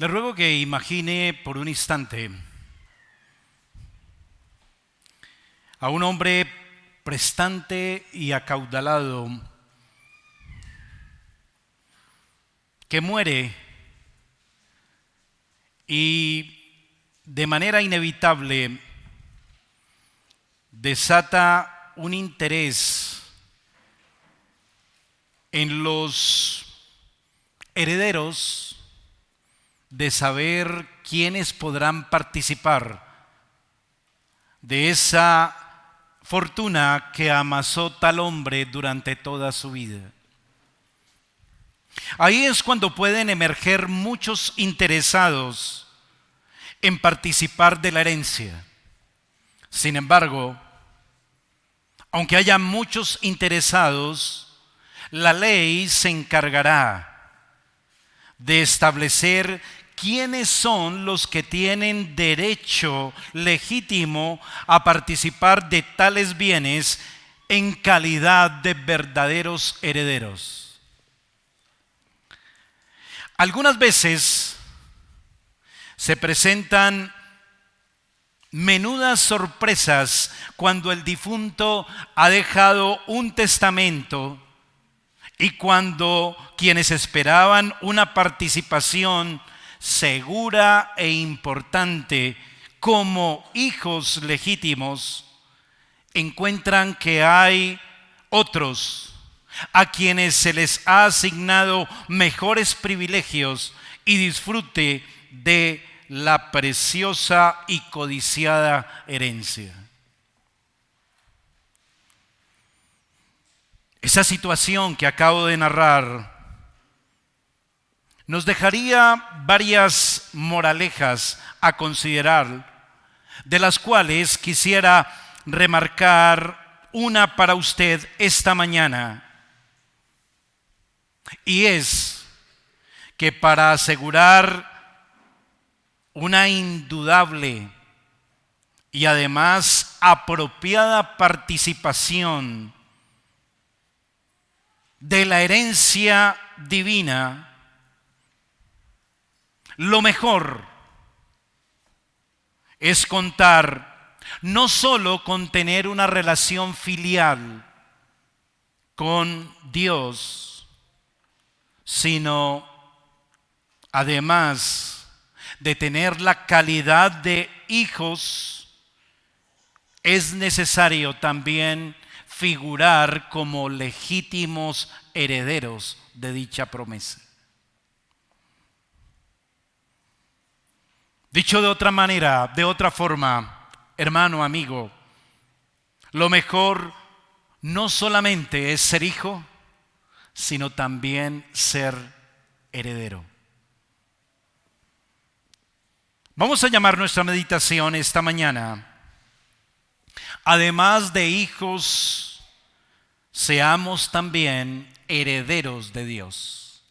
Le ruego que imagine por un instante a un hombre prestante y acaudalado que muere y de manera inevitable desata un interés en los herederos de saber quiénes podrán participar de esa fortuna que amasó tal hombre durante toda su vida. Ahí es cuando pueden emerger muchos interesados en participar de la herencia. Sin embargo, aunque haya muchos interesados, la ley se encargará de establecer quiénes son los que tienen derecho legítimo a participar de tales bienes en calidad de verdaderos herederos. Algunas veces se presentan menudas sorpresas cuando el difunto ha dejado un testamento y cuando quienes esperaban una participación segura e importante como hijos legítimos encuentran que hay otros a quienes se les ha asignado mejores privilegios y disfrute de la preciosa y codiciada herencia. Esa situación que acabo de narrar nos dejaría varias moralejas a considerar, de las cuales quisiera remarcar una para usted esta mañana. Y es que para asegurar una indudable y además apropiada participación de la herencia divina, lo mejor es contar no solo con tener una relación filial con Dios, sino además de tener la calidad de hijos, es necesario también figurar como legítimos herederos de dicha promesa. Dicho de otra manera, de otra forma, hermano, amigo, lo mejor no solamente es ser hijo, sino también ser heredero. Vamos a llamar nuestra meditación esta mañana: además de hijos, seamos también herederos de Dios.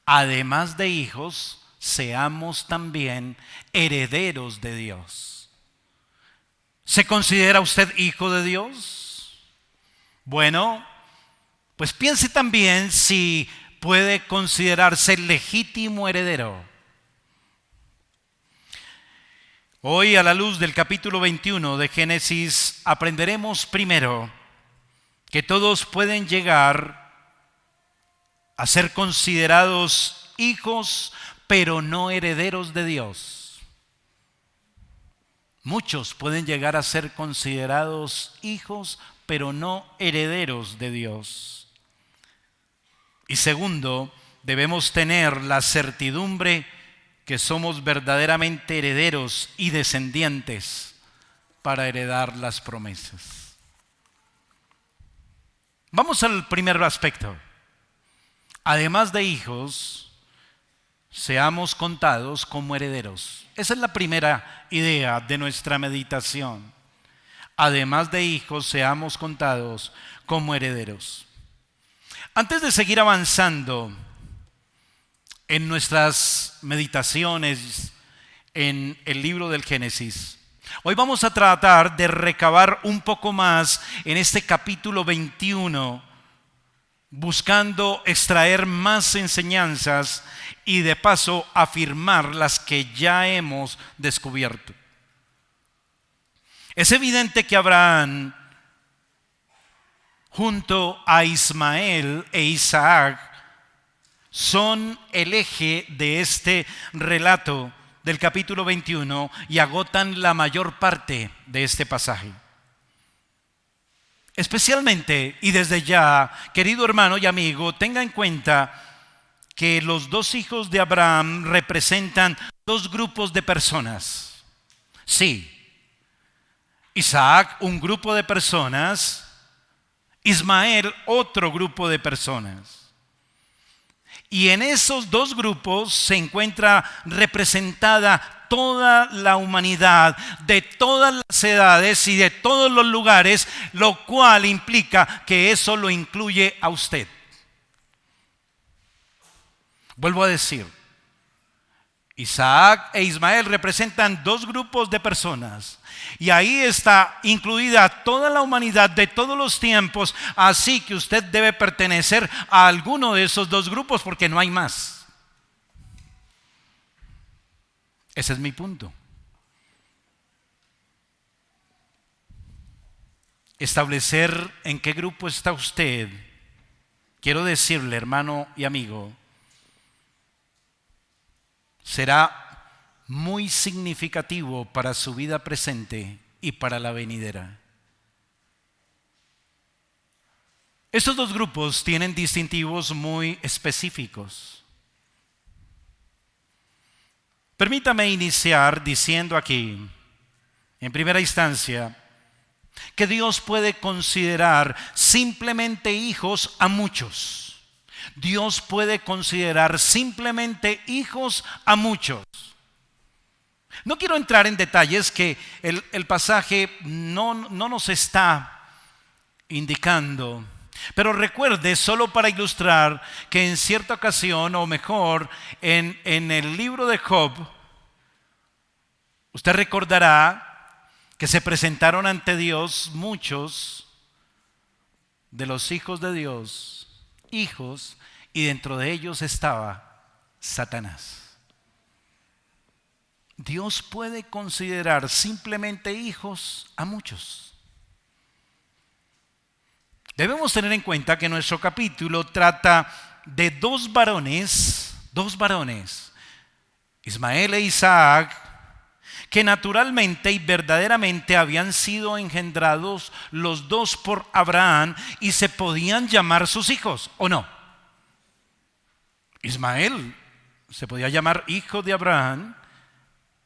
Además de hijos, seamos también herederos de Dios. ¿Se considera usted hijo de Dios? Bueno, pues piense también si puede considerarse legítimo heredero. Hoy, a la luz del capítulo 21 de Génesis, aprenderemos primero que todos pueden llegar a ser considerados hijos, pero no herederos de Dios. Muchos pueden llegar a ser considerados hijos, pero no herederos de Dios. Y segundo, debemos tener la certidumbre que somos verdaderamente herederos y descendientes para heredar las promesas. Vamos al primer aspecto. Además de hijos, seamos contados como herederos. Esa es la primera idea de nuestra meditación. Además de hijos, seamos contados como herederos. Antes de seguir avanzando en nuestras meditaciones en el libro del Génesis, hoy vamos a tratar de recabar un poco más en este capítulo 21 buscando extraer más enseñanzas y de paso afirmar las que ya hemos descubierto. Es evidente que Abraham, junto a Ismael e Isaac, son el eje de este relato del capítulo 21 y agotan la mayor parte de este pasaje. Especialmente, y desde ya, querido hermano y amigo, tenga en cuenta que los dos hijos de Abraham representan dos grupos de personas. Sí, Isaac, un grupo de personas; Ismael, otro grupo de personas. Y en esos dos grupos se encuentra representada toda la humanidad, de todas las edades y de todos los lugares, lo cual implica que eso lo incluye a usted. Vuelvo a decir, Isaac e Ismael representan dos grupos de personas y ahí está incluida toda la humanidad de todos los tiempos, así que usted debe pertenecer a alguno de esos dos grupos porque no hay más. Ese es mi punto. Establecer en qué grupo está usted, quiero decirle, hermano y amigo, será muy significativo para su vida presente y para la venidera. Estos dos grupos tienen distintivos muy específicos. Permítame iniciar diciendo aquí, en primera instancia, que Dios puede considerar simplemente hijos a muchos. Dios puede considerar simplemente hijos a muchos. No quiero entrar en detalles que el pasaje no nos está indicando, pero recuerde, solo para ilustrar, que en cierta ocasión, o mejor, en el libro de Job, usted recordará que se presentaron ante Dios muchos de los hijos de Dios, hijos, y dentro de ellos estaba Satanás. Dios puede considerar simplemente hijos a muchos. Debemos tener en cuenta que nuestro capítulo trata de dos varones, Ismael e Isaac, que naturalmente y verdaderamente habían sido engendrados los dos por Abraham y se podían llamar sus hijos, ¿o no? Ismael se podía llamar hijo de Abraham,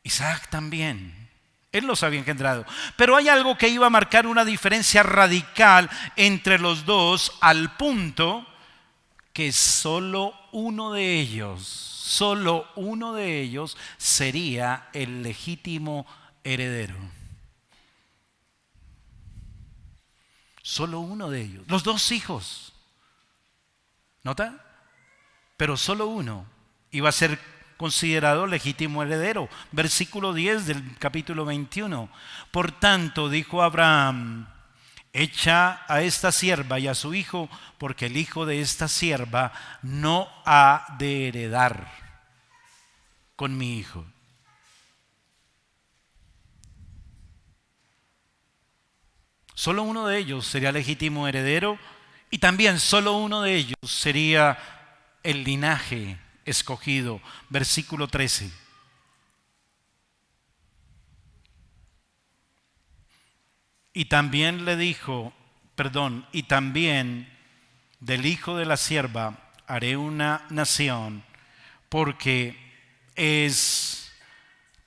Isaac también. Él los había engendrado. Pero hay algo que iba a marcar una diferencia radical entre los dos, al punto que solo uno de ellos sería el legítimo heredero. Solo uno de ellos. Los dos hijos. ¿Nota? Pero solo uno iba a ser considerado legítimo heredero. Versículo 10 del capítulo 21. Por tanto, dijo Abraham: echa a esta sierva y a su hijo, porque el hijo de esta sierva no ha de heredar con mi hijo. Solo uno de ellos sería legítimo heredero y también solo uno de ellos sería el linaje escogido. Versículo 13. Y también le dijo, y también del hijo de la sierva haré una nación, porque es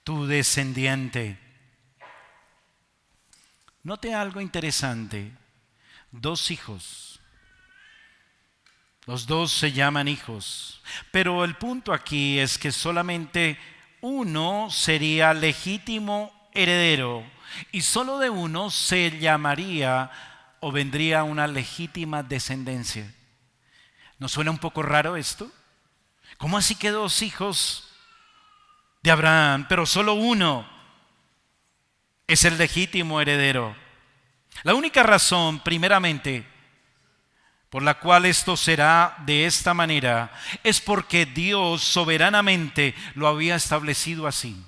tu descendiente. Note algo interesante. Dos hijos. Los dos se llaman hijos. Pero el punto aquí es que solamente uno sería legítimo heredero y solo de uno se llamaría o vendría una legítima descendencia. ¿No suena un poco raro esto? ¿Cómo así que dos hijos de Abraham, pero solo uno es el legítimo heredero? La única razón, primeramente, por la cual esto será de esta manera, es porque Dios soberanamente lo había establecido así.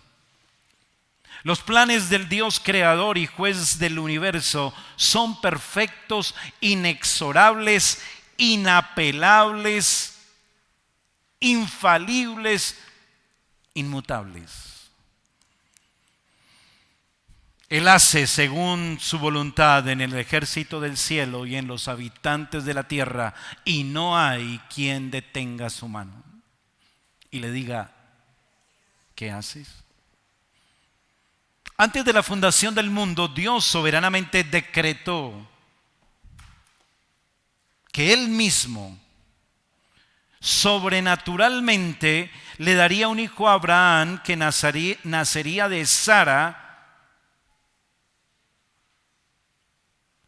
Los planes del Dios creador y juez del universo son perfectos, inexorables, inapelables, infalibles, inmutables. Él hace según su voluntad en el ejército del cielo y en los habitantes de la tierra, y no hay quien detenga su mano y le diga, ¿qué haces? Antes de la fundación del mundo, Dios soberanamente decretó que Él mismo sobrenaturalmente le daría un hijo a Abraham que nacería de Sara,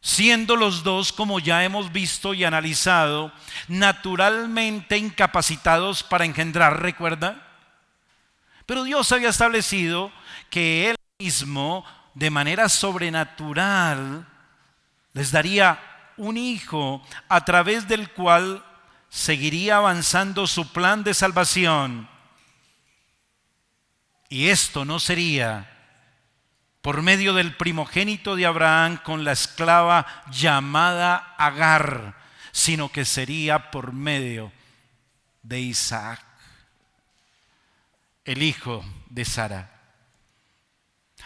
siendo los dos, como ya hemos visto y analizado, naturalmente incapacitados para engendrar, ¿recuerda? Pero Dios había establecido que Él mismo, de manera sobrenatural, les daría un hijo a través del cual seguiría avanzando su plan de salvación. Y esto no sería por medio del primogénito de Abraham con la esclava llamada Agar, sino que sería por medio de Isaac, el hijo de Sara.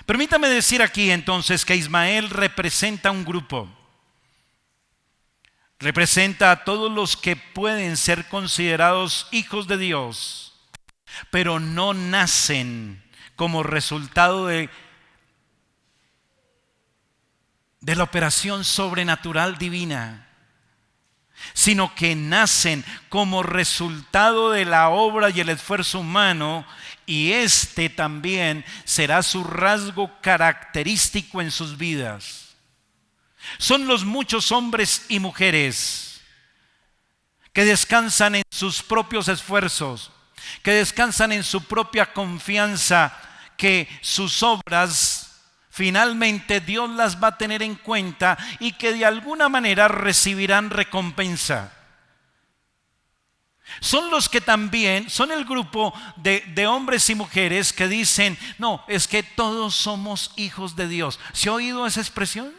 Permítame decir aquí entonces que Ismael representa un grupo. Representa a todos los que pueden ser considerados hijos de Dios, pero no nacen como resultado de la operación sobrenatural divina, sino que nacen como resultado de la obra y el esfuerzo humano, y este también será su rasgo característico en sus vidas. Son los muchos hombres y mujeres que descansan en sus propios esfuerzos, que descansan en su propia confianza, que sus obras finalmente Dios las va a tener en cuenta y que de alguna manera recibirán recompensa. Son los que también, son el grupo de hombres y mujeres que dicen, no, es que todos somos hijos de Dios. ¿Se ha oído esa expresión?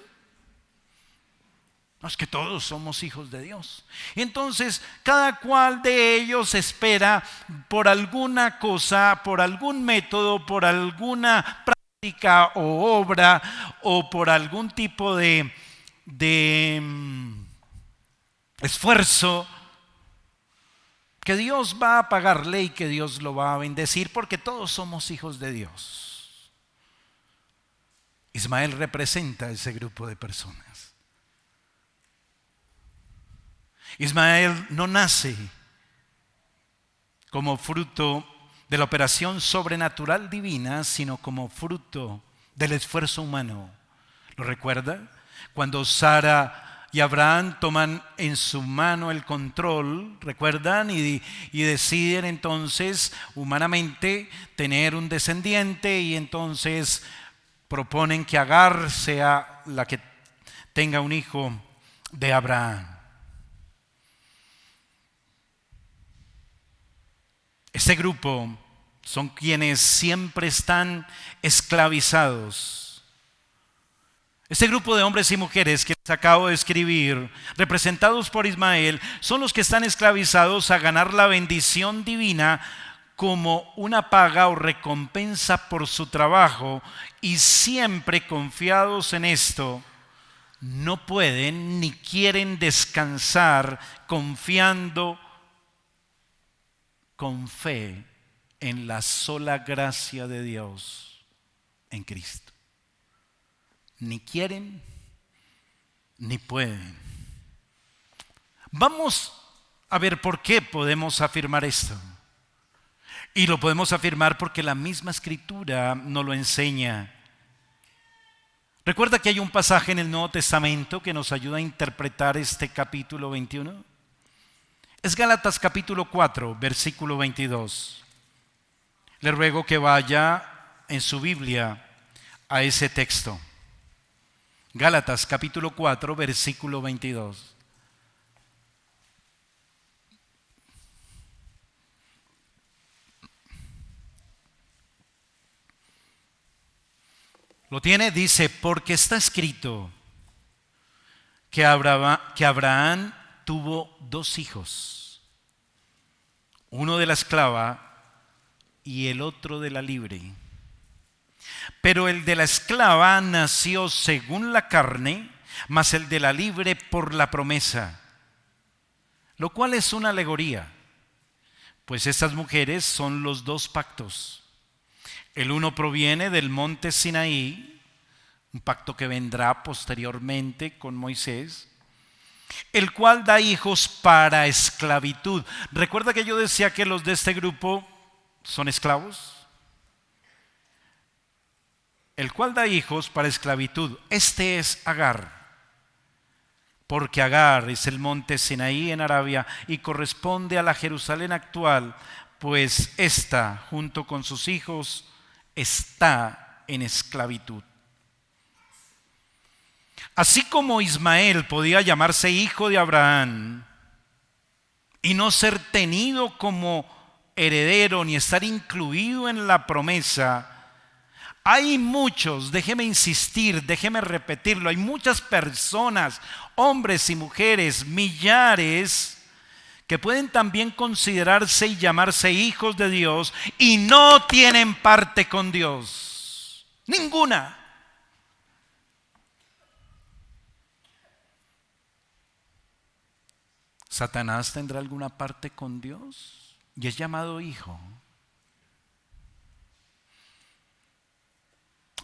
No, es que todos somos hijos de Dios. Entonces, cada cual de ellos espera por alguna cosa, por algún método, por alguna práctica o obra, o por algún tipo de esfuerzo, que Dios va a pagarle y que Dios lo va a bendecir, porque todos somos hijos de Dios. Ismael representa a ese grupo de personas. Ismael no nace como fruto de la operación sobrenatural divina, sino como fruto del esfuerzo humano. ¿Lo recuerda? Cuando Sara y Abraham toman en su mano el control, ¿recuerdan? Y deciden entonces humanamente tener un descendiente, y entonces proponen que Agar sea la que tenga un hijo de Abraham. Este grupo son quienes siempre están esclavizados. Este grupo de hombres y mujeres que les acabo de escribir, representados por Ismael, son los que están esclavizados a ganar la bendición divina como una paga o recompensa por su trabajo, y siempre confiados en esto, no pueden ni quieren descansar confiando con fe en la sola gracia de Dios en Cristo. Ni quieren ni pueden. Vamos a ver por qué podemos afirmar esto. Y lo podemos afirmar porque la misma Escritura nos lo enseña. Recuerda que hay un pasaje en el Nuevo Testamento que nos ayuda a interpretar este capítulo 21. Es Gálatas capítulo 4, versículo 22. Le ruego que vaya en su Biblia a ese texto. Gálatas capítulo 4, versículo 22. ¿Lo tiene? Dice, porque está escrito que Abraham tuvo dos hijos, uno de la esclava y el otro de la libre. Pero el de la esclava nació según la carne, mas el de la libre por la promesa, lo cual es una alegoría, pues estas mujeres son los dos pactos. El uno proviene del monte Sinaí, un pacto que vendrá posteriormente con Moisés, el cual da hijos para esclavitud. ¿Recuerda que yo decía que los de este grupo son esclavos? El cual da hijos para esclavitud. Este es Agar, porque Agar es el monte Sinaí en Arabia y corresponde a la Jerusalén actual, pues ésta, junto con sus hijos, está en esclavitud. Así como Ismael podía llamarse hijo de Abraham y no ser tenido como heredero ni estar incluido en la promesa, hay muchos, déjeme insistir, déjeme repetirlo, hay muchas personas, hombres y mujeres, millares, que pueden también considerarse y llamarse hijos de Dios y no tienen parte con Dios. Ninguna. ¿Satanás tendrá alguna parte con Dios? Y es llamado hijo.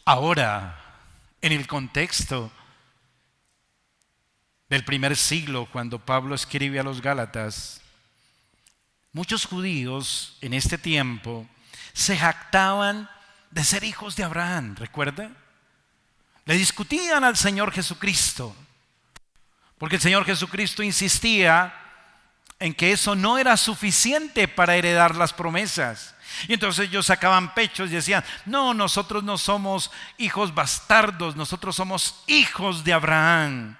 Ahora, en el contexto del primer siglo, cuando Pablo escribe a los Gálatas, muchos judíos en este tiempo se jactaban de ser hijos de Abraham, ¿recuerda? Le discutían al Señor Jesucristo, porque el Señor Jesucristo insistía en que eso no era suficiente para heredar las promesas. Y entonces ellos sacaban pechos y decían, no, nosotros no somos hijos bastardos, nosotros somos hijos de Abraham.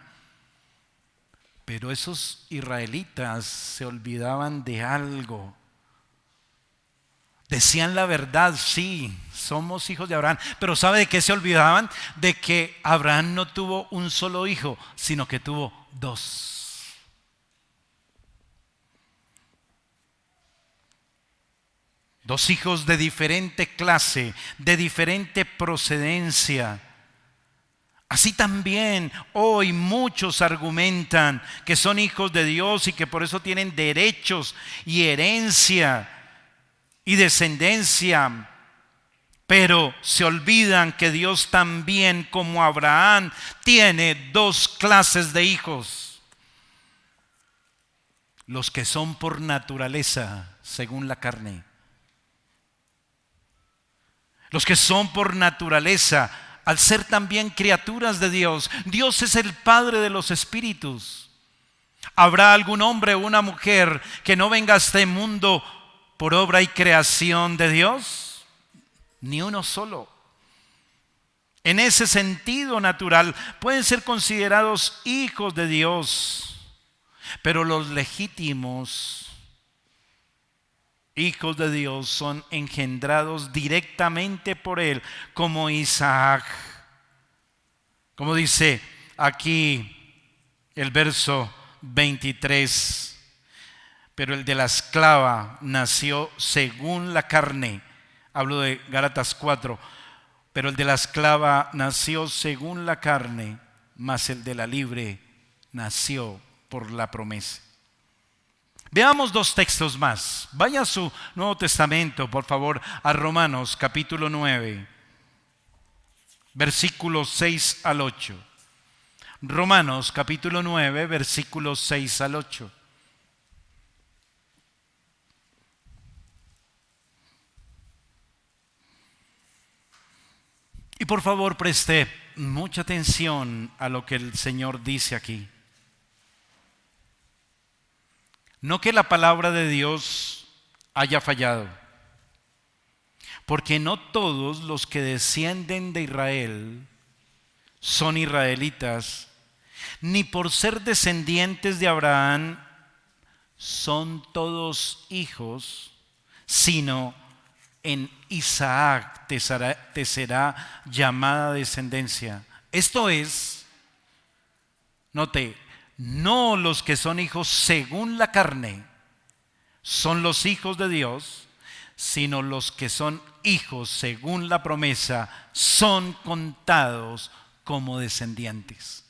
Pero esos israelitas se olvidaban de algo. Decían la verdad, sí, somos hijos de Abraham, pero ¿sabe de qué se olvidaban? De que Abraham no tuvo un solo hijo, sino que tuvo dos. Dos hijos de diferente clase, de diferente procedencia. Así también hoy muchos argumentan que son hijos de Dios y que por eso tienen derechos y herencia y descendencia, pero se olvidan que Dios también, como Abraham, tiene dos clases de hijos: los que son por naturaleza, según la carne, los que son por naturaleza, al ser también criaturas de Dios. Dios es el Padre de los espíritus. ¿Habrá algún hombre o una mujer que no venga a este mundo por obra y creación de Dios? Ni uno solo. En ese sentido natural pueden ser considerados hijos de Dios, pero los legítimos hijos de Dios son engendrados directamente por Él, como Isaac. Como dice aquí el verso 23, pero el de la esclava nació según la carne. Hablo de Gálatas 4. Pero el de la esclava nació según la carne, mas el de la libre nació por la promesa. Veamos dos textos más. Vaya a su Nuevo Testamento, por favor, a Romanos capítulo 9, versículos 6 al 8. Romanos capítulo 9, versículos 6 al 8. Y por favor preste mucha atención a lo que el Señor dice aquí. No que la palabra de Dios haya fallado, porque no todos los que descienden de Israel son israelitas, ni por ser descendientes de Abraham son todos hijos, sino en Isaac te será llamada descendencia. Esto es, note, no los que son hijos según la carne son los hijos de Dios, sino los que son hijos según la promesa son contados como descendientes.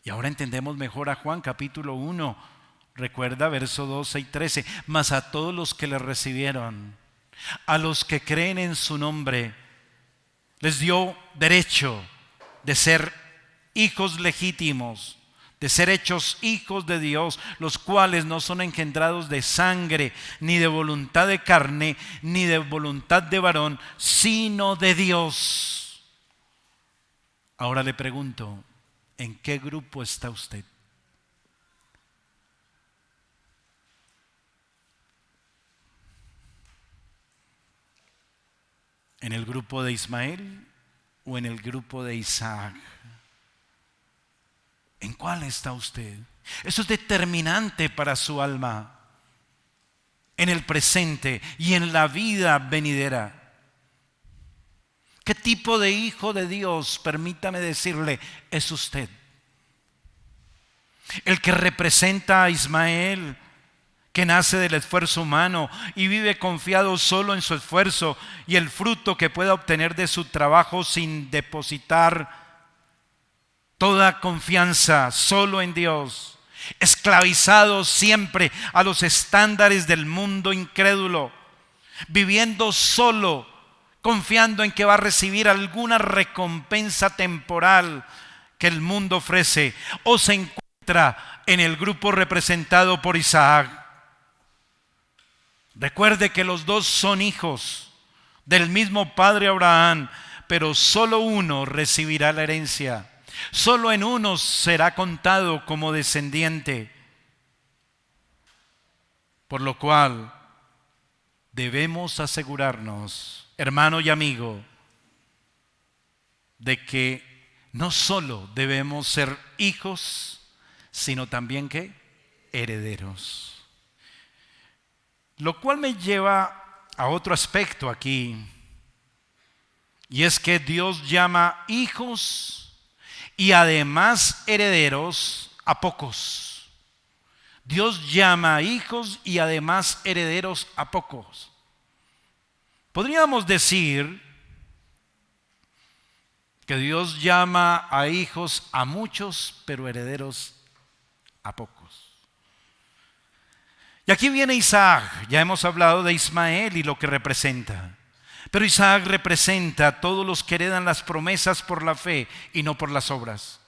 Y ahora entendemos mejor a Juan capítulo 1. Recuerda verso 12 y 13. Mas a todos los que le recibieron, a los que creen en su nombre, les dio derecho de ser hijos legítimos, de ser hechos hijos de Dios, los cuales no son engendrados de sangre, ni de voluntad de carne, ni de voluntad de varón, sino de Dios. Ahora le pregunto, ¿en qué grupo está usted? ¿En el grupo de Ismael o en el grupo de Isaac? ¿En cuál está usted? Eso es determinante para su alma, en el presente y en la vida venidera. ¿Qué tipo de hijo de Dios, permítame decirle, es usted? El que representa a Ismael, que nace del esfuerzo humano y vive confiado solo en su esfuerzo y el fruto que pueda obtener de su trabajo sin depositar toda confianza solo en Dios, esclavizado siempre a los estándares del mundo incrédulo, viviendo solo, confiando en que va a recibir alguna recompensa temporal que el mundo ofrece, o se encuentra en el grupo representado por Isaac. Recuerde que los dos son hijos del mismo padre Abraham, pero solo uno recibirá la herencia. Solo en uno será contado como descendiente. Por lo cual debemos asegurarnos, hermano y amigo, de que no solo debemos ser hijos, sino también ¿qué? Herederos. Lo cual me lleva a otro aspecto aquí, y es que Dios llama hijos y además herederos a pocos. Dios llama hijos y además herederos a pocos. Podríamos decir que Dios llama a hijos a muchos, pero herederos a pocos. Y aquí viene Isaac. Ya hemos hablado de Ismael y lo que representa. Pero Isaac representa a todos los que heredan las promesas por la fe y no por las obras.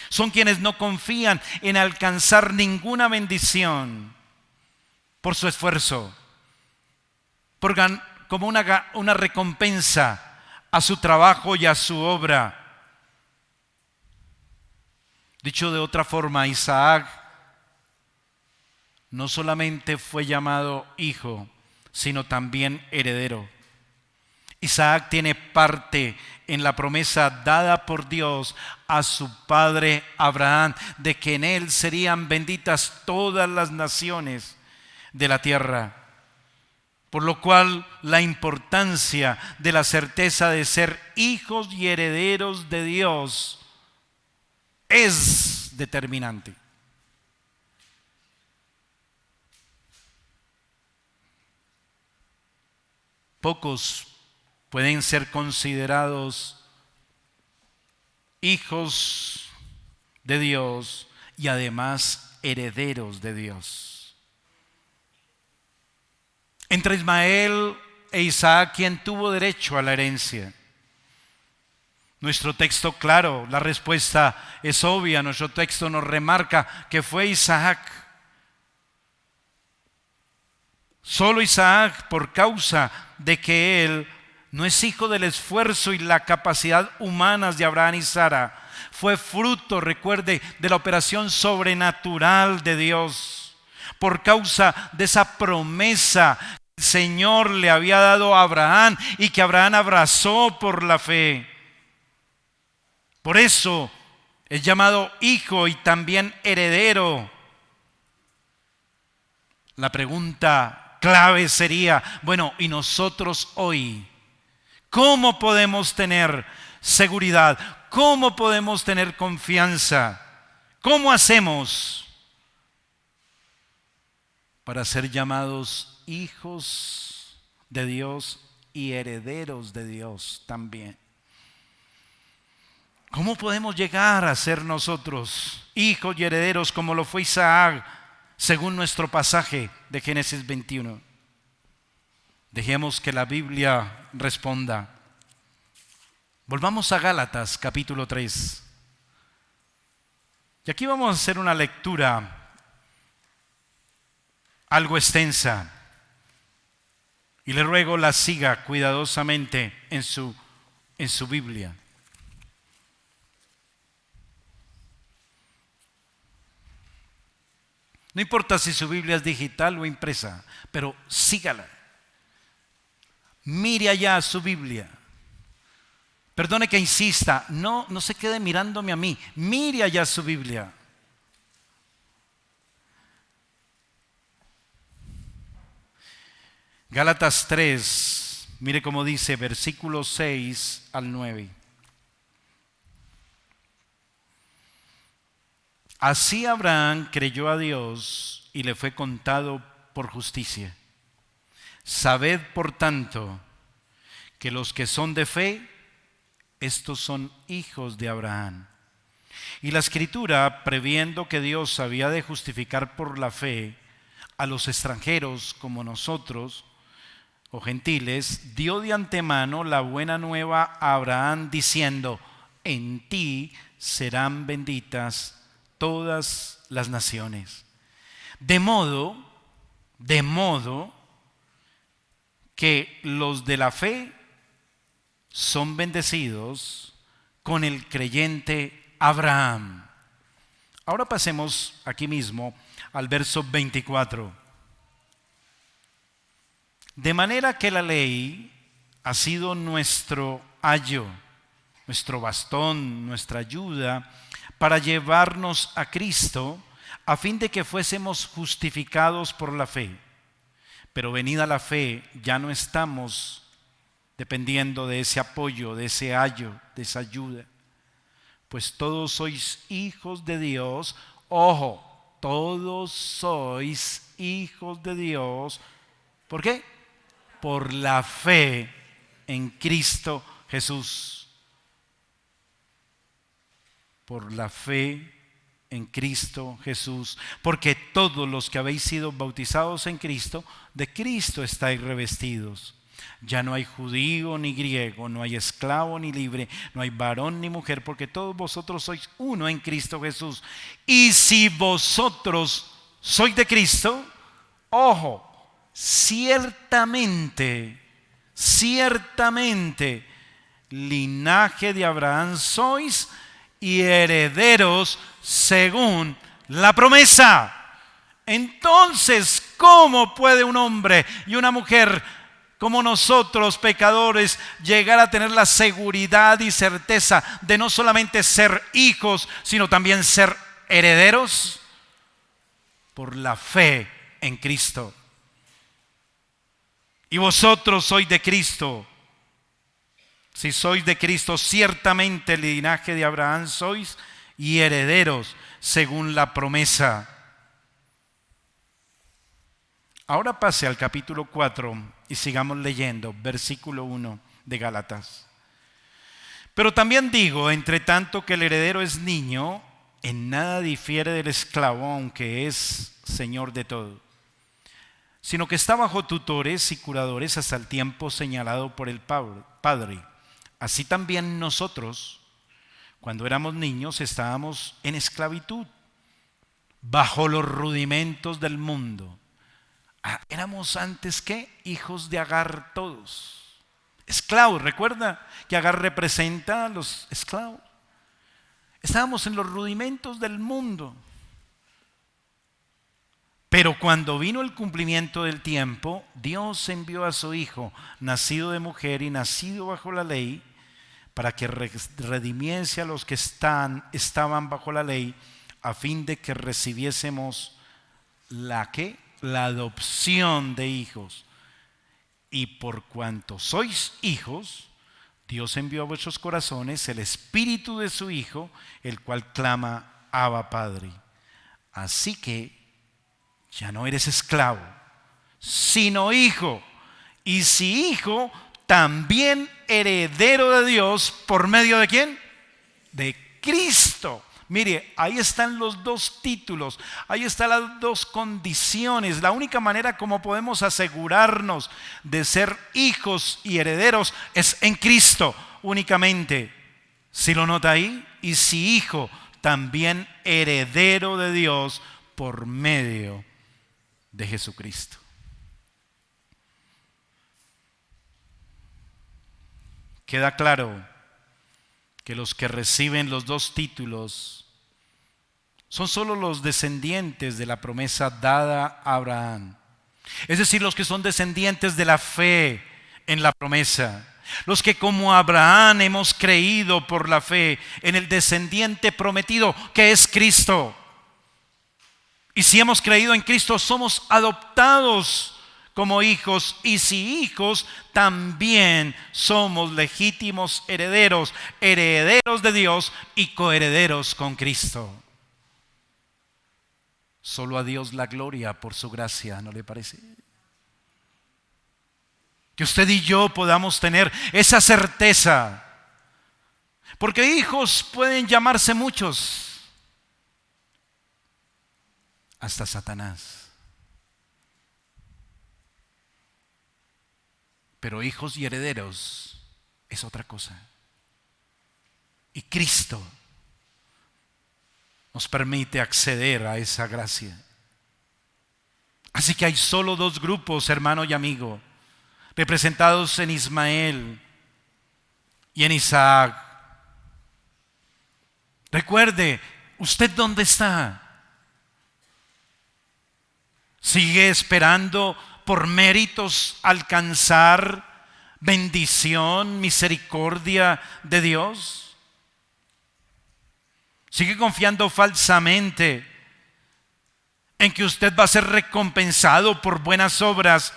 Son quienes no confían en alcanzar ninguna bendición por su esfuerzo, como una recompensa a su trabajo y a su obra. Dicho de otra forma, Isaac no solamente fue llamado hijo, sino también heredero. Isaac tiene parte en la promesa dada por Dios a su padre Abraham, de que en él serían benditas todas las naciones de la tierra. Por lo cual la importancia de la certeza de ser hijos y herederos de Dios es determinante. Pocos pueden ser considerados hijos de Dios y además herederos de Dios. Entre Ismael e Isaac, ¿quién tuvo derecho a la herencia? Nuestro texto, claro, la respuesta es obvia. Nuestro texto nos remarca que fue Isaac. Solo Isaac, por causa de que él no es hijo del esfuerzo y la capacidad humanas de Abraham y Sara, fue fruto, recuerde, de la operación sobrenatural de Dios, por causa de esa promesa que el Señor le había dado a Abraham y que Abraham abrazó por la fe. Por eso es llamado hijo y también heredero. La pregunta clave sería, bueno, ¿y nosotros hoy cómo podemos tener seguridad? ¿Cómo podemos tener confianza? ¿Cómo hacemos para ser llamados hijos de Dios y herederos de Dios también? ¿Cómo podemos llegar a ser nosotros hijos y herederos como lo fue Isaac, según nuestro pasaje de Génesis 21? Dejemos que la Biblia responda. Volvamos a Gálatas capítulo 3. Y aquí vamos a hacer una lectura algo extensa. Y le ruego la siga cuidadosamente en su Biblia. No importa si su Biblia es digital o impresa, pero sígala. Mire allá su Biblia. Perdone que insista, no se quede mirándome a mí. Mire allá su Biblia. Gálatas 3, mire cómo dice, versículos 6 al 9. Así Abraham creyó a Dios y le fue contado por justicia. Sabed, por tanto, que los que son de fe, estos son hijos de Abraham. Y la Escritura, previendo que Dios había de justificar por la fe a los extranjeros como nosotros, o gentiles, dio de antemano la buena nueva a Abraham diciendo, en ti serán benditas todas las naciones. De modo que los de la fe son bendecidos con el creyente Abraham. Ahora pasemos aquí mismo al verso 24. De manera que la ley ha sido nuestro ayo, nuestro bastón, nuestra ayuda para llevarnos a Cristo, a fin de que fuésemos justificados por la fe. Pero venida la fe, ya no estamos dependiendo de ese apoyo, de ese ayo, de esa ayuda. Pues todos sois hijos de Dios. Ojo, todos sois hijos de Dios. ¿Por qué? Por la fe en Cristo Jesús. Por la fe en Cristo Jesús. Porque todos los que habéis sido bautizados en Cristo, de Cristo estáis revestidos. Ya no hay judío ni griego, no hay esclavo ni libre, no hay varón ni mujer, porque todos vosotros sois uno en Cristo Jesús. Y si vosotros sois de Cristo, ojo, ciertamente, linaje de Abraham sois y herederos según la promesa. Entonces, ¿cómo puede un hombre y una mujer como nosotros, pecadores, llegar a tener la seguridad y certeza de no solamente ser hijos, sino también ser herederos? Por la fe en Cristo. Y vosotros sois de Cristo. Si sois de Cristo, ciertamente el linaje de Abraham sois y herederos según la promesa. Ahora pase al capítulo 4 y sigamos leyendo, versículo 1 de Gálatas. Pero también digo, entre tanto que el heredero es niño, en nada difiere del esclavo, aunque es señor de todo, sino que está bajo tutores y curadores hasta el tiempo señalado por el Padre. Así también nosotros, cuando éramos niños, estábamos en esclavitud, bajo los rudimentos del mundo. Éramos antes que hijos de Agar todos, esclavos. Recuerda que Agar representa a los esclavos. Estábamos en los rudimentos del mundo. Pero cuando vino el cumplimiento del tiempo, Dios envió a su Hijo, nacido de mujer y nacido bajo la ley, para que redimiese a los que estaban bajo la ley, a fin de que recibiésemos la la adopción de hijos. Y por cuanto sois hijos, Dios envió a vuestros corazones el espíritu de su Hijo, el cual clama, Abba, Padre. Así que ya no eres esclavo, sino hijo. Y si hijo, también heredero de Dios, ¿por medio de quién? De Cristo. Mire, ahí están los dos títulos, ahí están las dos condiciones. La única manera como podemos asegurarnos de ser hijos y herederos es en Cristo únicamente. ¿Sí lo nota ahí? Y si hijo, también heredero de Dios por medio de Jesucristo. Queda claro que los que reciben los dos títulos son solo los descendientes de la promesa dada a Abraham. Es decir, los que son descendientes de la fe en la promesa. Los que como Abraham hemos creído por la fe en el descendiente prometido que es Cristo. Y si hemos creído en Cristo, somos adoptados como hijos, y si hijos, también somos legítimos herederos, herederos de Dios y coherederos con Cristo. Solo a Dios la gloria por su gracia, ¿no le parece? Que usted y yo podamos tener esa certeza, porque hijos pueden llamarse muchos, hasta Satanás. Pero hijos y herederos es otra cosa. Y Cristo nos permite acceder a esa gracia. Así que hay solo dos grupos, hermano y amigo, representados en Ismael y en Isaac. Recuerde, ¿usted dónde está? ¿Sigue esperando por méritos alcanzar bendición, misericordia de Dios? ¿Sigue confiando falsamente en que usted va a ser recompensado por buenas obras,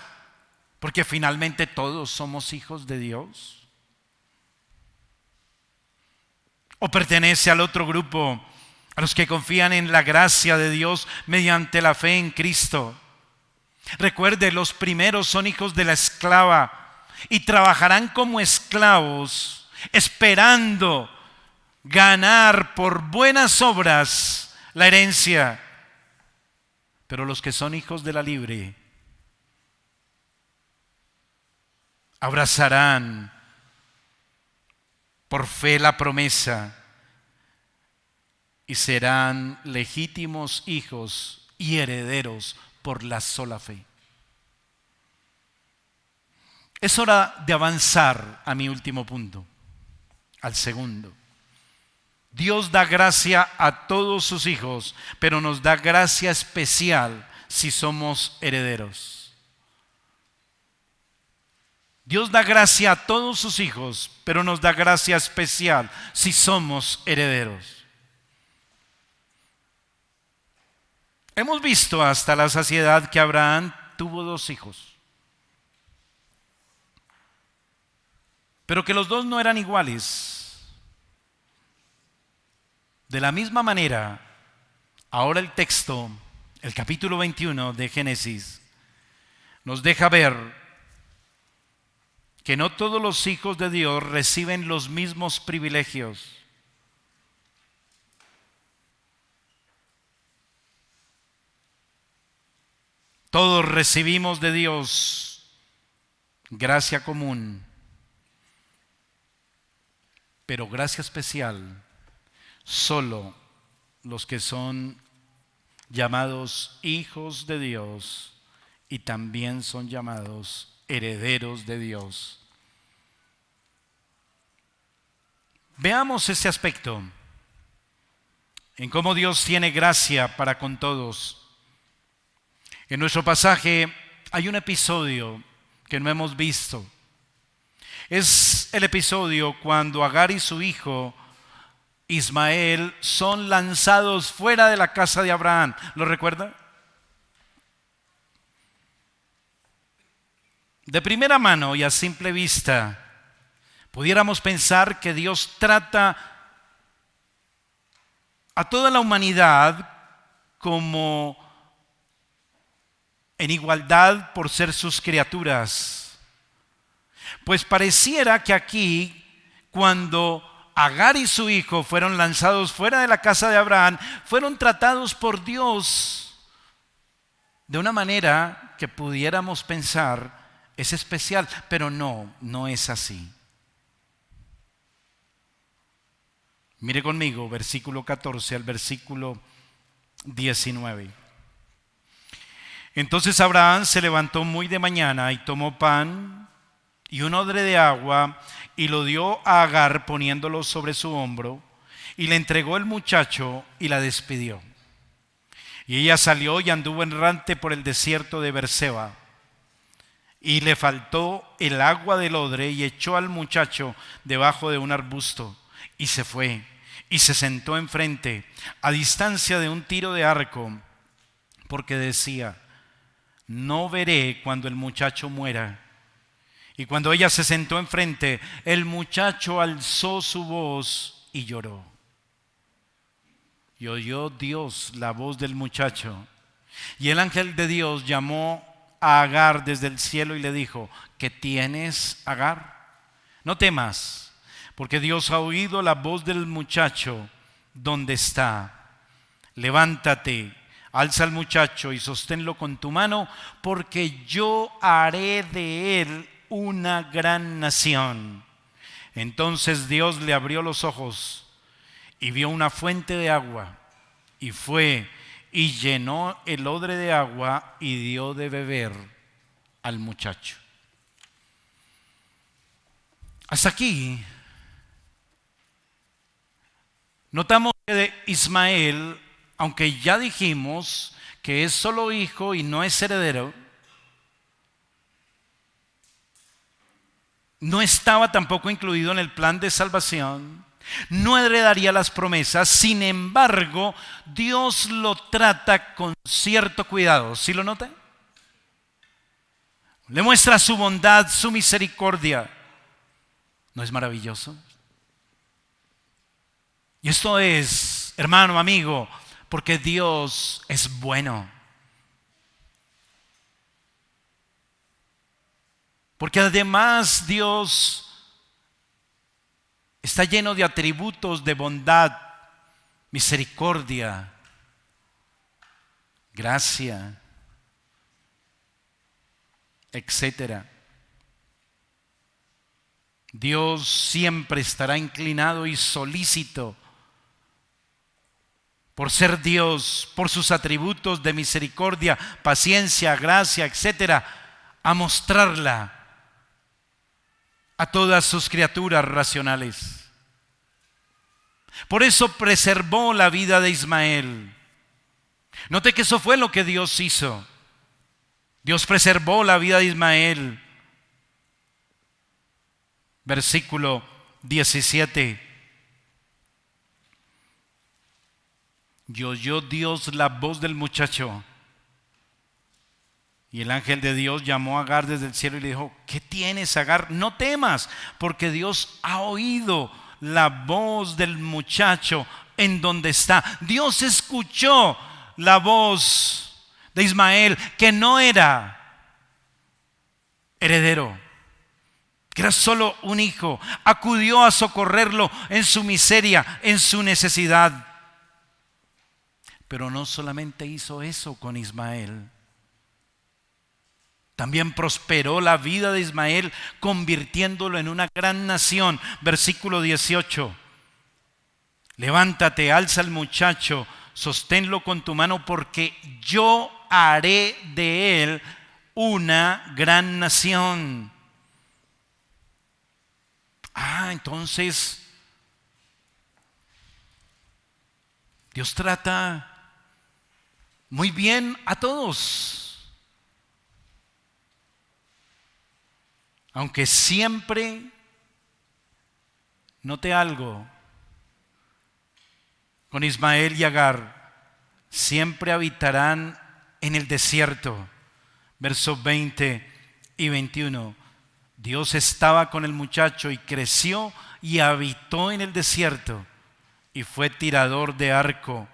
porque finalmente todos somos hijos de Dios? ¿O pertenece al otro grupo, a los que confían en la gracia de Dios mediante la fe en Cristo? Recuerde, los primeros son hijos de la esclava y trabajarán como esclavos, esperando ganar por buenas obras la herencia. Pero los que son hijos de la libre abrazarán por fe la promesa y serán legítimos hijos y herederos por la sola fe. Es hora de avanzar a mi último punto, al segundo. Dios da gracia a todos sus hijos, pero nos da gracia especial si somos herederos. Dios da gracia a todos sus hijos, pero nos da gracia especial si somos herederos. Hemos visto hasta la saciedad que Abraham tuvo 2 hijos, pero que los 2 no eran iguales. De la misma manera, ahora el texto, el capítulo 21 de Génesis, nos deja ver que no todos los hijos de Dios reciben los mismos privilegios. Todos recibimos de Dios gracia común, pero gracia especial solo los que son llamados hijos de Dios y también son llamados herederos de Dios. Veamos ese aspecto en cómo Dios tiene gracia para con todos. En nuestro pasaje hay un episodio que no hemos visto. Es el episodio cuando Agar y su hijo Ismael son lanzados fuera de la casa de Abraham. ¿Lo recuerda? De primera mano y a simple vista, pudiéramos pensar que Dios trata a toda la humanidad como en igualdad por ser sus criaturas. Pues pareciera que aquí, cuando Agar y su hijo fueron lanzados fuera de la casa de Abraham, fueron tratados por Dios de una manera que pudiéramos pensar es especial, pero no es así. Mire conmigo, versículo 14 al versículo 19. Entonces Abraham se levantó muy de mañana y tomó pan y un odre de agua y lo dio a Agar poniéndolo sobre su hombro y le entregó el muchacho y la despidió. Y ella salió y anduvo errante por el desierto de Berseba. Y le faltó el agua del odre y echó al muchacho debajo de un arbusto y se fue y se sentó enfrente a distancia de un tiro de arco porque decía: no veré cuando el muchacho muera. Y cuando ella se sentó enfrente, el muchacho alzó su voz y lloró. Y oyó Dios la voz del muchacho. Y el ángel de Dios llamó a Agar desde el cielo y le dijo: ¿qué tienes, Agar? No temas, porque Dios ha oído la voz del muchacho donde está. Levántate, alza al muchacho y sosténlo con tu mano, porque yo haré de él una gran nación. Entonces Dios le abrió los ojos y vio una fuente de agua, y fue y llenó el odre de agua y dio de beber al muchacho. Hasta aquí notamos que de Ismael, aunque ya dijimos que es solo hijo y no es heredero, no estaba tampoco incluido en el plan de salvación, no heredaría las promesas. Sin embargo, Dios lo trata con cierto cuidado. ¿Sí lo nota? Le muestra su bondad, su misericordia. ¿No es maravilloso? Y esto es, hermano, amigo, porque Dios es bueno. Porque además Dios está lleno de atributos de bondad, misericordia, gracia, etcétera. Dios siempre estará inclinado y solícito por ser Dios, por sus atributos de misericordia, paciencia, gracia, etcétera, a mostrarla a todas sus criaturas racionales. Por eso preservó la vida de Ismael. Note que eso fue lo que Dios hizo. Dios preservó la vida de Ismael. Versículo 17. Y oyó Dios la voz del muchacho. Y el ángel de Dios llamó a Agar desde el cielo y le dijo: ¿qué tienes, Agar? No temas, porque Dios ha oído la voz del muchacho en donde está. Dios escuchó la voz de Ismael, que no era heredero, que era solo un hijo. Acudió a socorrerlo en su miseria, en su necesidad. Pero no solamente hizo eso con Ismael. También prosperó la vida de Ismael, convirtiéndolo en una gran nación. Versículo 18. Levántate, alza al muchacho, sosténlo con tu mano, porque yo haré de él una gran nación. Entonces Dios trata muy bien a todos. Aunque siempre, note algo, con Ismael y Agar, siempre habitarán en el desierto. Verso 20 y 21. Dios estaba con el muchacho y creció y habitó en el desierto y fue tirador de arco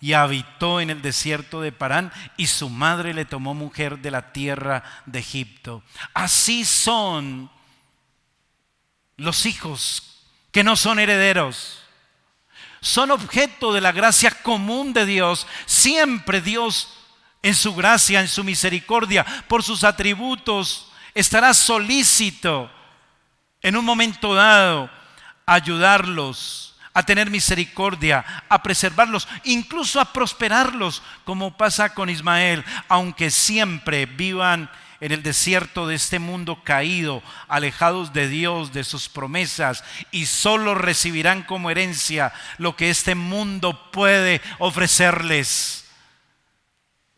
y habitó en el desierto de Parán y su madre le tomó mujer de la tierra de Egipto. Así son los hijos que no son herederos. Son objeto de la gracia común de Dios. Siempre Dios, en su gracia, en su misericordia, por sus atributos, estará solícito en un momento dado a ayudarlos, a tener misericordia, a preservarlos, incluso a prosperarlos, como pasa con Ismael, aunque siempre vivan en el desierto de este mundo caído, alejados de Dios, de sus promesas, y solo recibirán como herencia lo que este mundo puede ofrecerles,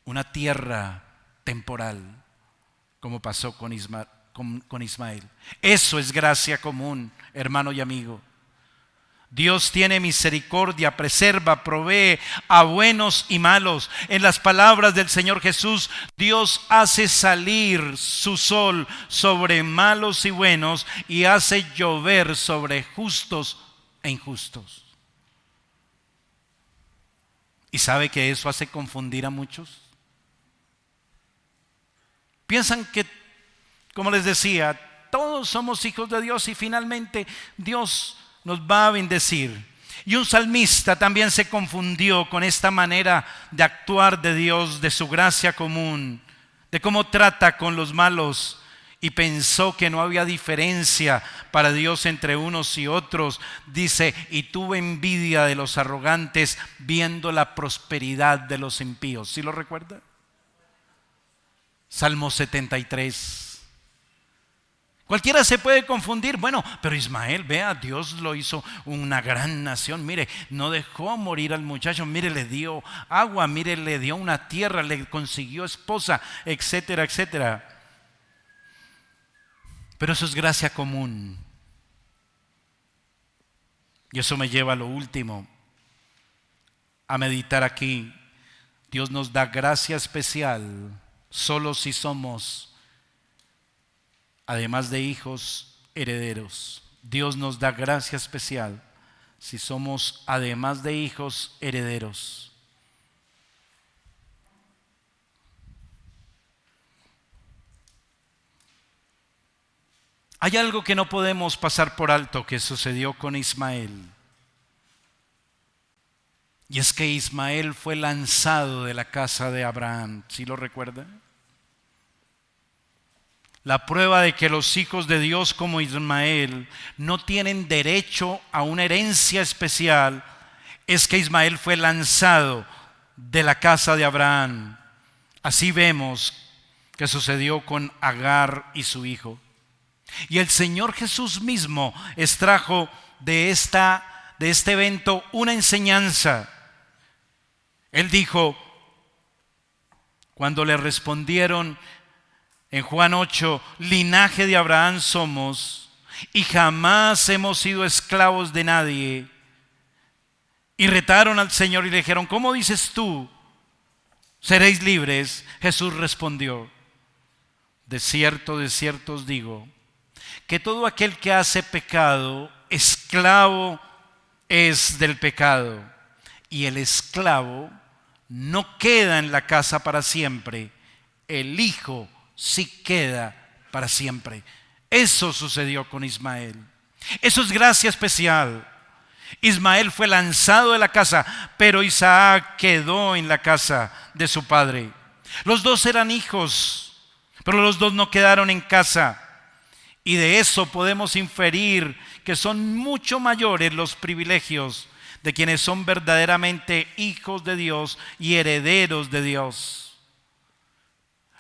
una tierra temporal, como pasó con Ismael. Eso es gracia común, hermano y amigo. Dios tiene misericordia, preserva, provee a buenos y malos. En las palabras del Señor Jesús, Dios hace salir su sol sobre malos y buenos y hace llover sobre justos e injustos. ¿Y sabe que eso hace confundir a muchos? Piensan que, como les decía, todos somos hijos de Dios y finalmente Dios nos va a bendecir. Y un salmista también se confundió con esta manera de actuar de Dios, de su gracia común, de cómo trata con los malos, y pensó que no había diferencia para Dios entre unos y otros. Dice, y tuvo envidia de los arrogantes viendo la prosperidad de los impíos. ¿Sí lo recuerda? Salmo 73. Cualquiera se puede confundir. Bueno, pero Ismael, vea, Dios lo hizo una gran nación. Mire, no dejó morir al muchacho. Mire, le dio agua. Mire, le dio una tierra. Le consiguió esposa, etcétera, etcétera. Pero eso es gracia común. Y eso me lleva a lo último, a meditar aquí. Dios nos da gracia especial solo si somos, además de hijos, herederos. Dios nos da gracia especial si somos, además de hijos, herederos. Hay algo que no podemos pasar por alto que sucedió con Ismael. Y es que Ismael fue lanzado de la casa de Abraham. ¿Sí lo recuerda? La prueba de que los hijos de Dios como Ismael no tienen derecho a una herencia especial es que Ismael fue lanzado de la casa de Abraham. Así vemos que sucedió con Agar y su hijo. Y el Señor Jesús mismo extrajo de este evento una enseñanza. Él dijo, cuando le respondieron en Juan 8, linaje de Abraham somos y jamás hemos sido esclavos de nadie. Y retaron al Señor y le dijeron, ¿cómo dices tú? ¿Seréis libres? Jesús respondió, de cierto os digo, que todo aquel que hace pecado, esclavo es del pecado. Y el esclavo no queda en la casa para siempre, el hijo sí queda para siempre. Eso sucedió con Ismael. Eso es gracia especial. Ismael fue lanzado de la casa, pero Isaac quedó en la casa de su padre. Los dos eran hijos, pero los dos no quedaron en casa. Y de eso podemos inferir que son mucho mayores los privilegios de quienes son verdaderamente hijos de Dios y herederos de Dios.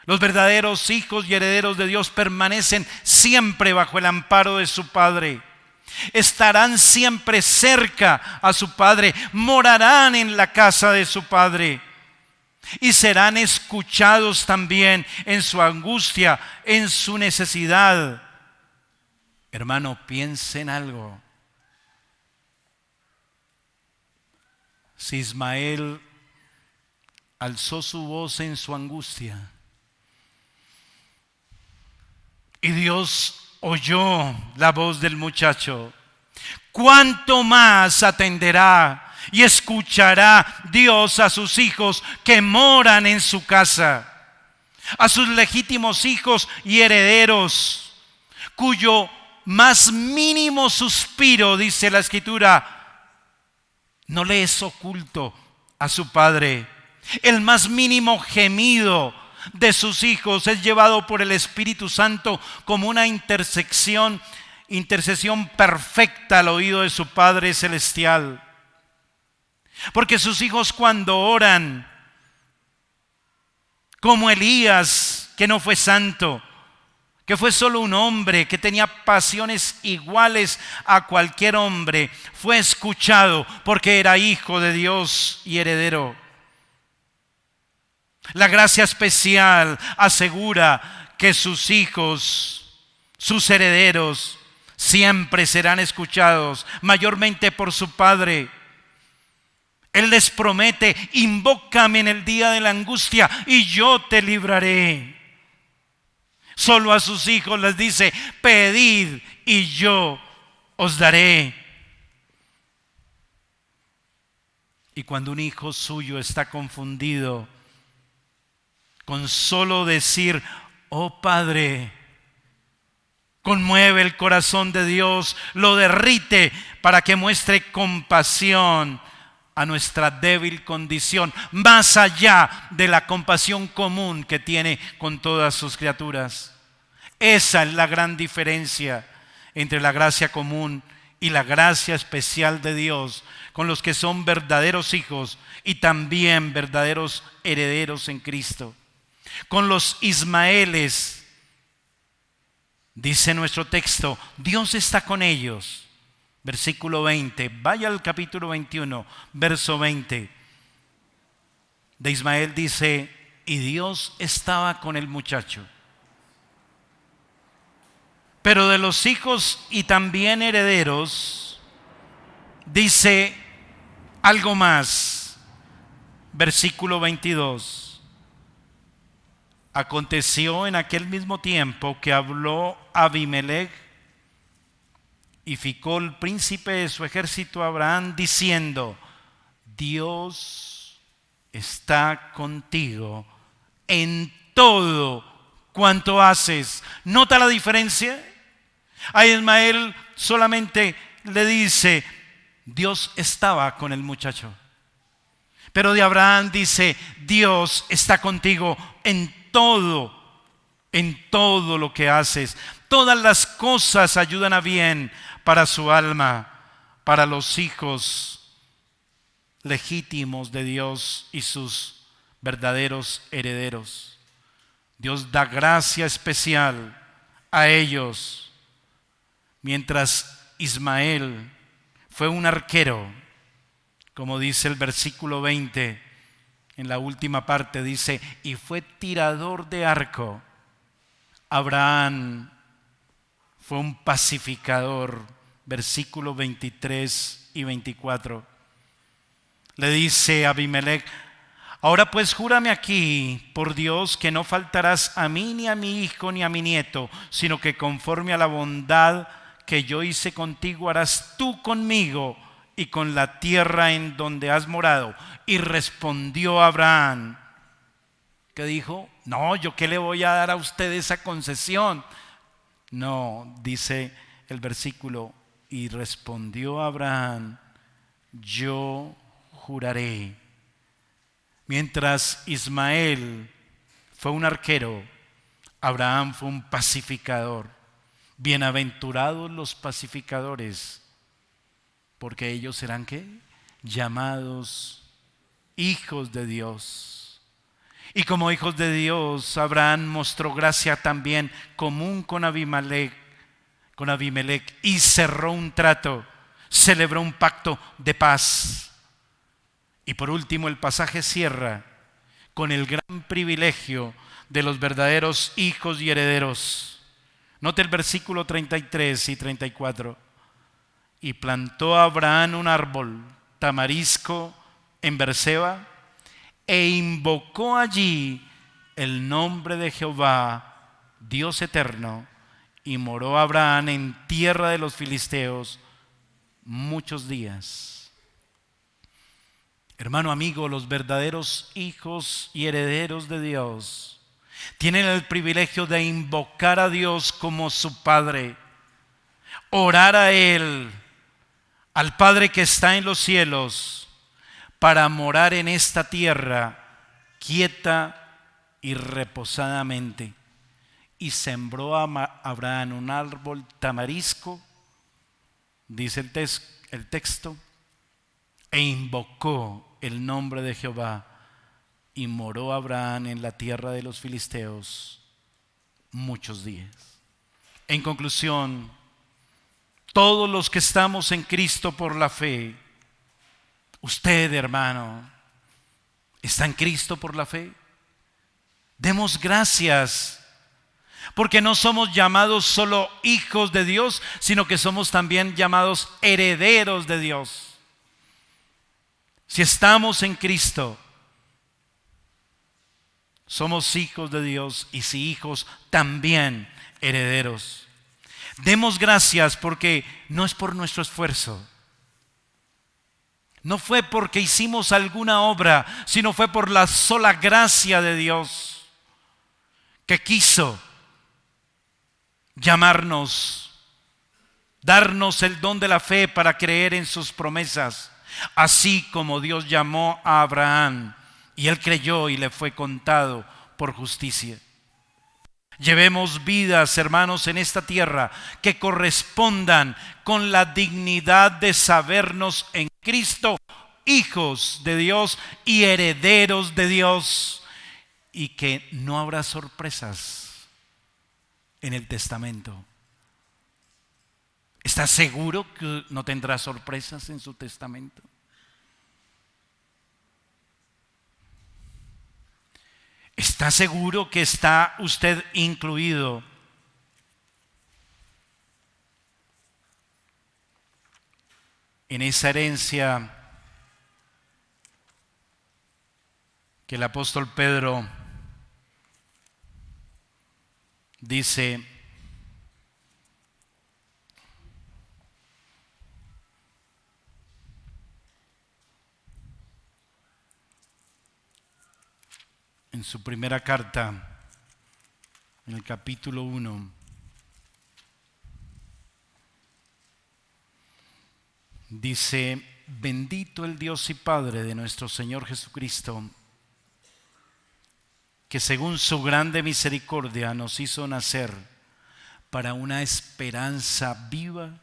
Los verdaderos hijos y herederos de Dios permanecen siempre bajo el amparo de su Padre. Estarán siempre cerca a su Padre, morarán en la casa de su Padre y serán escuchados también en su angustia, en su necesidad. Hermano, piense en algo. Si Ismael alzó su voz en su angustia, Y Dios oyó la voz del muchacho. ¿Cuánto más atenderá y escuchará Dios a sus hijos que moran en su casa? A sus legítimos hijos y herederos, cuyo más mínimo suspiro, dice la Escritura, no le es oculto a su Padre. El más mínimo gemido de sus hijos es llevado por el Espíritu Santo como una intercesión perfecta al oído de su Padre Celestial. Porque sus hijos cuando oran, como Elías, que no fue santo, que fue solo un hombre, que tenía pasiones iguales a cualquier hombre, fue escuchado porque era hijo de Dios y heredero. La gracia especial asegura que sus hijos, sus herederos, siempre serán escuchados, mayormente por su Padre. Él les promete: invócame en el día de la angustia y yo te libraré. Solo a sus hijos les dice: pedid y yo os daré. Y cuando un hijo suyo está confundido, con solo decir: oh Padre, conmueve el corazón de Dios, lo derrite para que muestre compasión a nuestra débil condición, más allá de la compasión común que tiene con todas sus criaturas. Esa es la gran diferencia entre la gracia común y la gracia especial de Dios con los que son verdaderos hijos y también verdaderos herederos en Cristo. Con los Ismaeles, dice nuestro texto, Dios está con ellos. Versículo 20, vaya al capítulo 21, verso 20. De Ismael dice: y Dios estaba con el muchacho. Pero de los hijos y también herederos, dice algo más. Versículo 22. Aconteció en aquel mismo tiempo que habló Abimelech y Ficol, príncipe de su ejército, a Abraham, diciendo: Dios está contigo en todo cuanto haces. ¿Nota la diferencia? A Ismael solamente le dice: Dios estaba con el muchacho. Pero de Abraham dice: Dios está contigo en todo lo que haces. Todas las cosas ayudan a bien para su alma, para los hijos legítimos de Dios y sus verdaderos herederos. Dios da gracia especial a ellos, mientras Ismael fue un arquero, como dice el versículo 20, en la última parte dice: y fue tirador de arco. Abraham fue un pacificador, versículos 23 y 24. Le dice a Abimelech: ahora pues júrame aquí por Dios que no faltarás a mí, ni a mi hijo, ni a mi nieto, sino que conforme a la bondad que yo hice contigo, harás tú conmigo y con la tierra en donde has morado. Y respondió Abraham, ¿qué dijo? No, ¿yo qué le voy a dar a usted esa concesión? No, dice el versículo: y respondió Abraham, yo juraré. Mientras Ismael fue un arquero, Abraham fue un pacificador. Bienaventurados los pacificadores, porque ellos serán ¿qué? Llamados hijos de Dios. Y como hijos de Dios, Abraham mostró gracia también común con Abimelech, y cerró un trato, celebró un pacto de paz. Y por último, el pasaje cierra con el gran privilegio de los verdaderos hijos y herederos. Note el versículo 33 y 34. Y plantó Abraham un árbol tamarisco en Berseba e invocó allí el nombre de Jehová, Dios eterno, y moró Abraham en tierra de los filisteos muchos días. Hermano amigo, los verdaderos hijos y herederos de Dios tienen el privilegio de invocar a Dios como su Padre, orar a Él, al Padre que está en los cielos, para morar en esta tierra quieta y reposadamente. Y sembró a Abraham un árbol tamarisco, dice el texto, e invocó el nombre de Jehová, y moró Abraham en la tierra de los filisteos muchos días. En conclusión, todos los que estamos en Cristo por la fe, usted, hermano, ¿está en Cristo por la fe? Demos gracias, porque no somos llamados solo hijos de Dios, sino que somos también llamados herederos de Dios. Si estamos en Cristo, somos hijos de Dios, y si hijos, también herederos. Demos gracias porque no es por nuestro esfuerzo. No fue porque hicimos alguna obra, sino fue por la sola gracia de Dios que quiso llamarnos, darnos el don de la fe para creer en sus promesas, así como Dios llamó a Abraham y él creyó y le fue contado por justicia. Llevemos vidas, hermanos, en esta tierra que correspondan con la dignidad de sabernos en Cristo hijos de Dios y herederos de Dios, y que no habrá sorpresas en el testamento. ¿Está seguro que no tendrá sorpresas en su testamento? ¿Está seguro que está usted incluido en esa herencia que el apóstol Pedro dice en su primera carta, en el capítulo 1, dice: bendito el Dios y Padre de nuestro Señor Jesucristo, que según su grande misericordia nos hizo nacer para una esperanza viva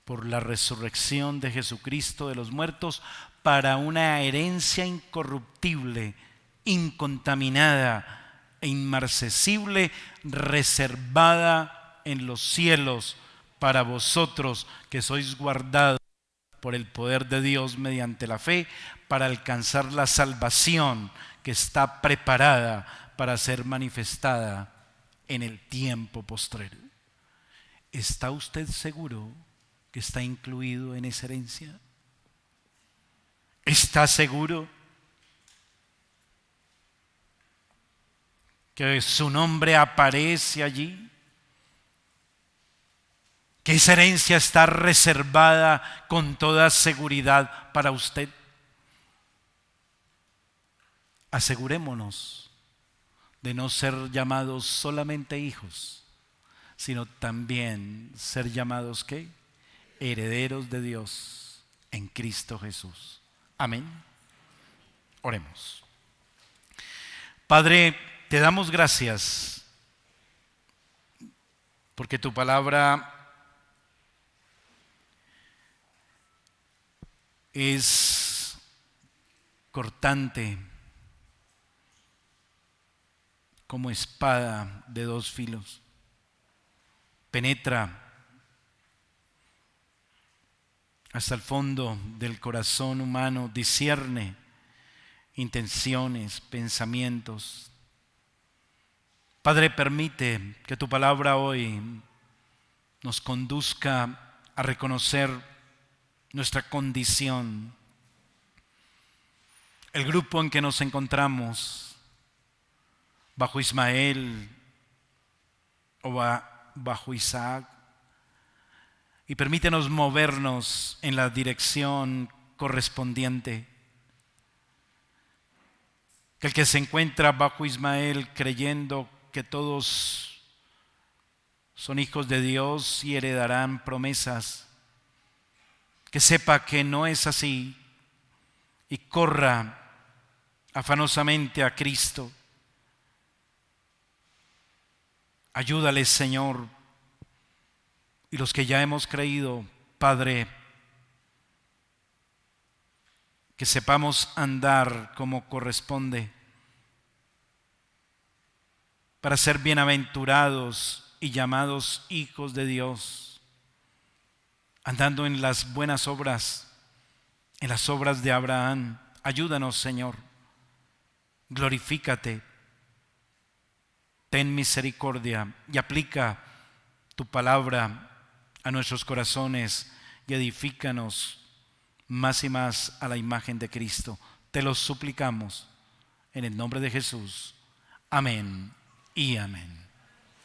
por la resurrección de Jesucristo de los muertos, para una herencia incorruptible, incontaminada e inmarcesible, reservada en los cielos para vosotros, que sois guardados por el poder de Dios mediante la fe, para alcanzar la salvación que está preparada para ser manifestada en el tiempo postrero. ¿Está usted seguro que está incluido en esa herencia? ¿Está seguro que su nombre aparece allí? ¿Que esa herencia está reservada con toda seguridad para usted? Asegurémonos de no ser llamados solamente hijos, sino también ser llamados ¿qué? Herederos de Dios en Cristo Jesús. Amén. Oremos. Padre, te damos gracias porque tu palabra es cortante como espada de dos filos. Penetra hasta el fondo del corazón humano, discierne intenciones, pensamientos. Padre, permite que tu palabra hoy nos conduzca a reconocer nuestra condición. El grupo en que nos encontramos bajo Ismael o bajo Isaac y permítenos movernos en la dirección correspondiente. Que el que se encuentra bajo Ismael creyendo que todos son hijos de Dios y heredarán promesas, que sepa que no es así y corra afanosamente a Cristo. Ayúdales, Señor, y los que ya hemos creído, Padre, que sepamos andar como corresponde para ser bienaventurados y llamados hijos de Dios, andando en las buenas obras, en las obras de Abraham. Ayúdanos, Señor, glorifícate, ten misericordia y aplica tu palabra a nuestros corazones y edifícanos más y más a la imagen de Cristo. Te lo suplicamos en el nombre de Jesús. Amén y amén.